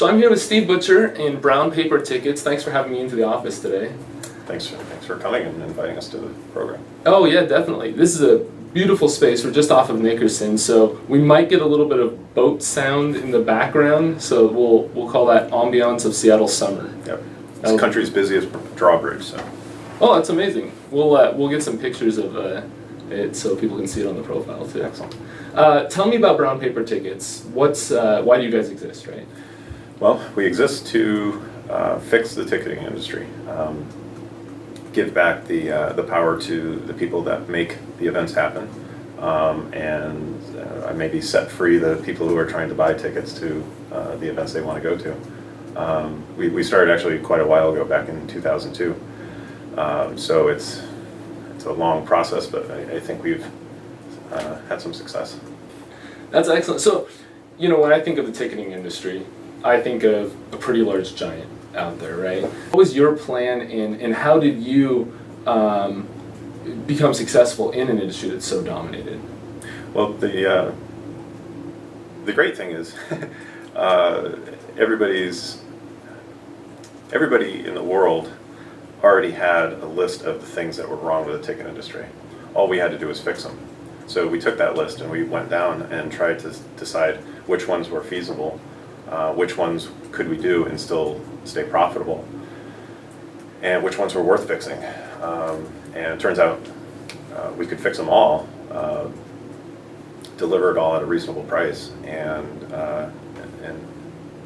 So I'm here with Steve Butcher in Brown Paper Tickets. Thanks for having me into the office today. Thanks for coming and inviting us to the program. Oh yeah, definitely. This is a beautiful space. We're just off of Nickerson, so we might get a little bit of boat sound in the background. So we'll call that ambiance of Seattle summer. Yep. It's the country's busiest drawbridge. So. Oh, that's amazing. We'll get some pictures of it so people can see it on the profile too. Excellent. Tell me about Brown Paper Tickets. Why do you guys exist, right? Well, we exist to fix the ticketing industry, give back the power to the people that make the events happen, and maybe set free the people who are trying to buy tickets to the events they want to go to. We started actually quite a while ago, back in 2002. So it's a long process, but I think we've had some success. That's excellent. So, when I think of the ticketing industry, I think of a pretty large giant out there, right? What was your plan and how did you become successful in an industry that's so dominated? Well, the great thing is everybody in the world already had a list of the things that were wrong with the ticket industry. All we had to do was fix them. So we took that list and we went down and tried to decide which ones were feasible, which ones could we do and still stay profitable, and which ones were worth fixing. And it turns out we could fix them all, deliver it all at a reasonable price, and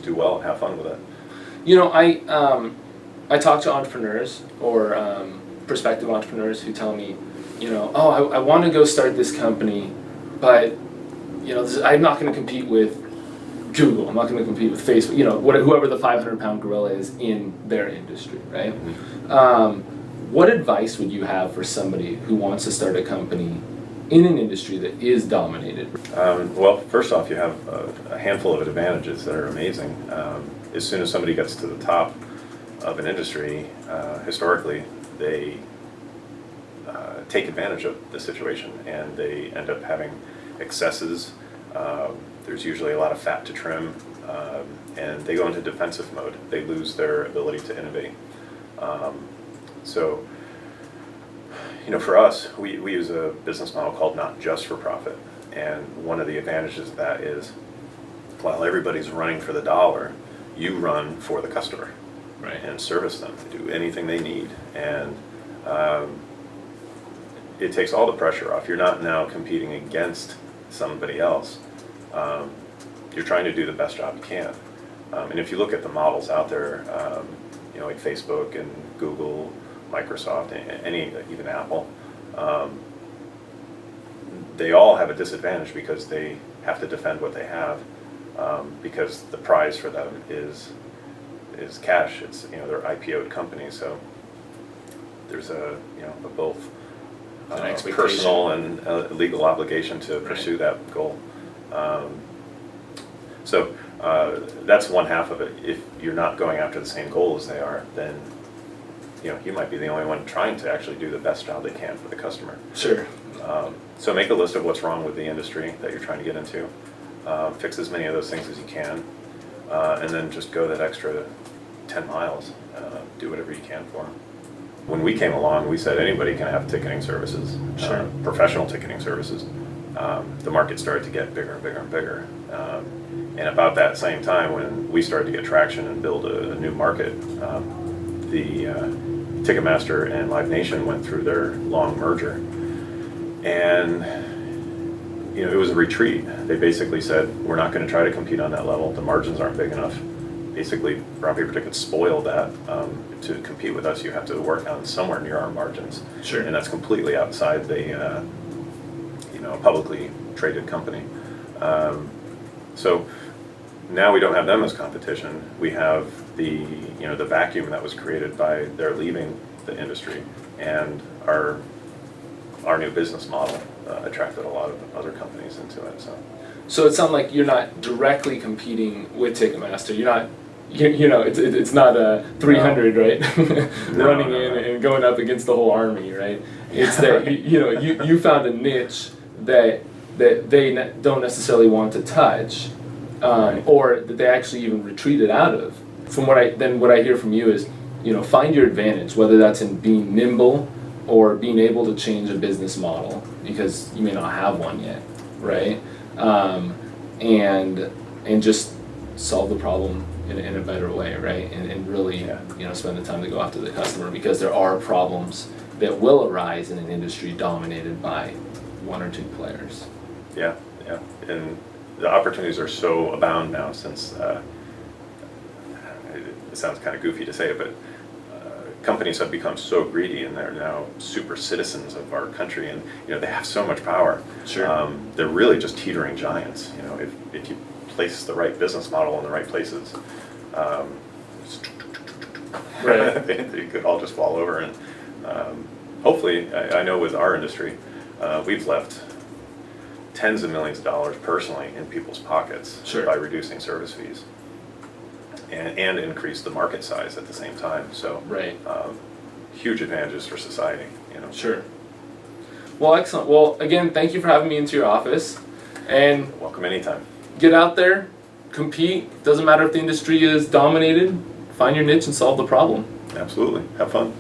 do well and have fun with it. I talk to entrepreneurs or prospective entrepreneurs who tell me, I want to go start this company, but I'm not going to compete with Google. I'm not going to compete with Facebook. Whoever the 500-pound gorilla is in their industry, right? Mm-hmm. What advice would you have for somebody who wants to start a company in an industry that is dominated? Well, first off, you have a handful of advantages that are amazing. As soon as somebody gets to the top of an industry, historically, they take advantage of the situation and they end up having excesses. There's usually a lot of fat to trim, and they go into defensive mode. They lose their ability to innovate. So, for us, we use a business model called not just for profit. And one of the advantages of that is, while everybody's running for the dollar, you run for the customer, right? And service them, do anything they need. And it takes all the pressure off. You're not now competing against somebody else. You're trying to do the best job you can. And if you look at the models out there, like Facebook and Google, Microsoft, even Apple, they all have a disadvantage because they have to defend what they have, because the prize for them is cash. It's they're IPO'd companies, so there's a both personal and legal obligation to pursue that goal. So that's one half of it. If you're not going after the same goal as they are, then you might be the only one trying to actually do the best job they can for the customer. Sure. So make a list of what's wrong with the industry that you're trying to get into. Fix as many of those things as you can, and then just go that extra 10 miles. Do whatever you can for them. When we came along, we said anybody can have ticketing services, sure. Professional ticketing services. The market started to get bigger and bigger and bigger. And about that same time, when we started to get traction and build a new market, the Ticketmaster and Live Nation went through their long merger. And it was a retreat. They basically said, we're not going to try to compete on that level. The margins aren't big enough. Basically, Brown Paper Tickets spoiled that. To compete with us, you have to work on somewhere near our margins. Sure. And that's completely outside the publicly traded company. So now we don't have them as competition. We have the vacuum that was created by their leaving the industry, and our new business model attracted a lot of other companies into it. So it sounds like you're not directly competing with Ticketmaster. You're not. It's not a 300, right? Running in and going up against the whole army, right? It's that you found a niche that they don't necessarily want to touch, Right. or that they actually even retreated out of. From what I hear from you is, find your advantage, whether that's in being nimble or being able to change a business model because you may not have one yet, right? And just solve the problem in a better way, right? And really, spend the time to go after the customer, because there are problems that will arise in an industry dominated by one or two players. Yeah, yeah, and the opportunities are so abound now since, it sounds kind of goofy to say it, but companies have become so greedy and they're now super citizens of our country, and they have so much power. Sure. They're really just teetering giants. If you place the right business model in the right places, Right. they could all just fall over. And hopefully, I know with our industry, we've left tens of millions of dollars personally in people's pockets. Sure. By reducing service fees and increase the market size at the same time. So Right. huge advantages for society. Sure. Well, excellent. Well, again, thank you for having me into your office, and Welcome anytime. get out there, compete. Doesn't matter if the industry is dominated. Find your niche and solve the problem. Absolutely. Have fun.